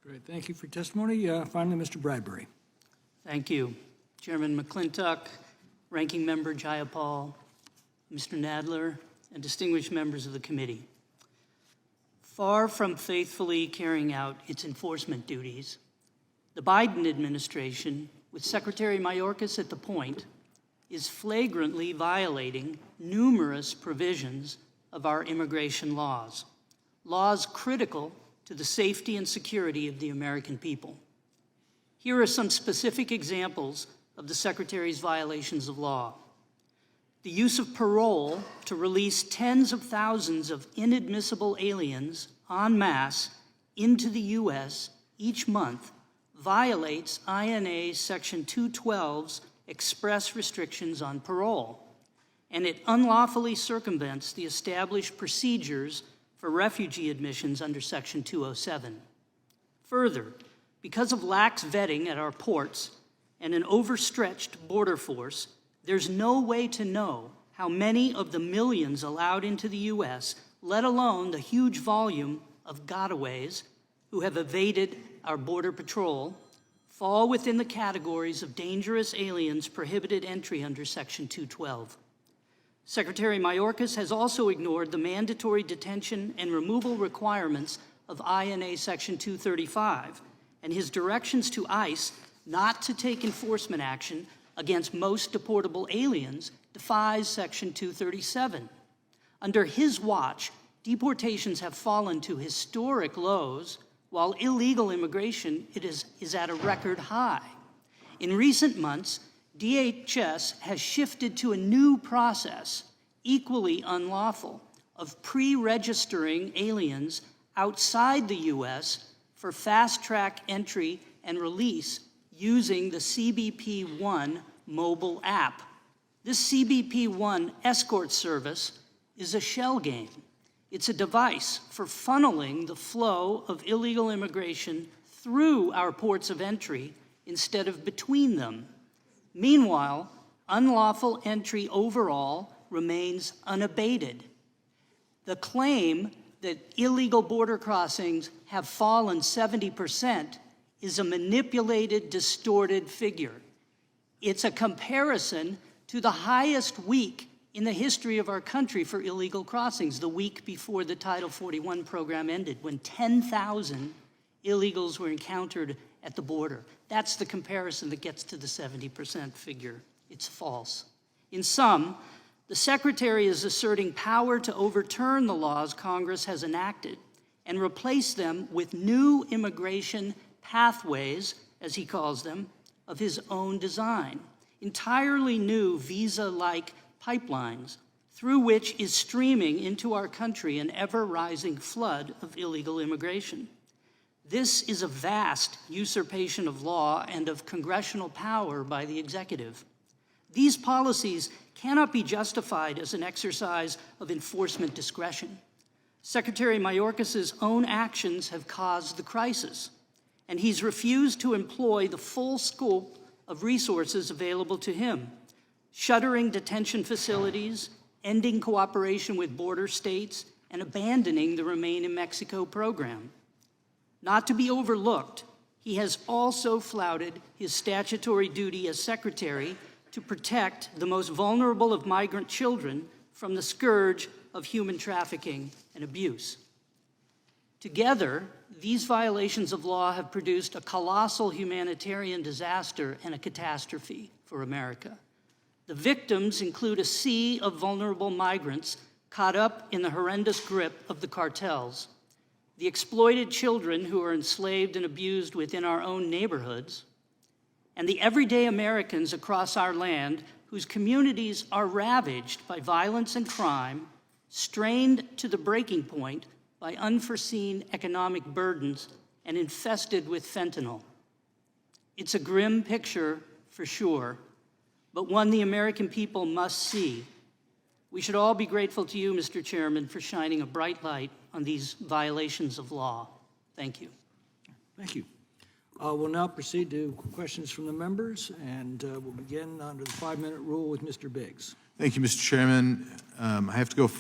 Great, thank you for your testimony. Finally, Mr. Bradbury. Thank you. Chairman McClintock, Ranking Member Jayapal, Mr. Nadler, and distinguished members of the committee. Far from faithfully carrying out its enforcement duties, the Biden administration, with Secretary Mayorkas at the point, is flagrantly violating numerous provisions of our immigration laws, laws critical to the safety and security of the American people. Here are some specific examples of the Secretary's violations of law. The use of parole to release tens of thousands of inadmissible aliens en masse into the U.S. each month violates INA Section 212's express restrictions on parole, and it unlawfully circumvents the established procedures for refugee admissions under Section 207. Further, because of lax vetting at our ports and an overstretched border force, there's no way to know how many of the millions allowed into the U.S., let alone the huge volume of gotaways who have evaded our border patrol, fall within the categories of dangerous aliens prohibited entry under Section 212. Secretary Mayorkas has also ignored the mandatory detention and removal requirements of INA Section 235 and his directions to ICE not to take enforcement action against most deportable aliens defies Section 237. Under his watch, deportations have fallen to historic lows, while illegal immigration is at a record high. In recent months, DHS has shifted to a new process, equally unlawful, of pre-registering aliens outside the U.S. for fast-track entry and release using the CBP-1 mobile app. This CBP-1 escort service is a shell game. It's a device for funneling the flow of illegal immigration through our ports of entry instead of between them. Meanwhile, unlawful entry overall remains unabated. The claim that illegal border crossings have fallen 70% is a manipulated, distorted figure. It's a comparison to the highest week in the history of our country for illegal crossings, the week before the Title 41 program ended, when 10,000 illegals were encountered at the border. That's the comparison that gets to the 70% figure. It's false. In sum, the Secretary is asserting power to overturn the laws Congress has enacted and replace them with new immigration pathways, as he calls them, of his own design, entirely new visa-like pipelines through which is streaming into our country an ever-rising flood of illegal immigration. This is a vast usurpation of law and of congressional power by the executive. These policies cannot be justified as an exercise of enforcement discretion. Secretary Mayorkas' own actions have caused the crisis, and he's refused to employ the full scope of resources available to him, shuttering detention facilities, ending cooperation with border states, and abandoning the Remain in Mexico program. Not to be overlooked, he has also flouted his statutory duty as secretary to protect the most vulnerable of migrant children from the scourge of human trafficking and abuse. Together, these violations of law have produced a colossal humanitarian disaster and a catastrophe for America. The victims include a sea of vulnerable migrants caught up in the horrendous grip of the cartels, the exploited children who are enslaved and abused within our own neighborhoods, and the everyday Americans across our land whose communities are ravaged by violence and crime, strained to the breaking point by unforeseen economic burdens, and infested with fentanyl. It's a grim picture for sure, but one the American people must see. We should all be grateful to you, Mr. Chairman, for shining a bright light on these violations of law. Thank you. Thank you. We'll now proceed to questions from the members, and we'll begin under the 5-minute rule with Mr. Biggs. Thank you, Mr. Chairman. I have to go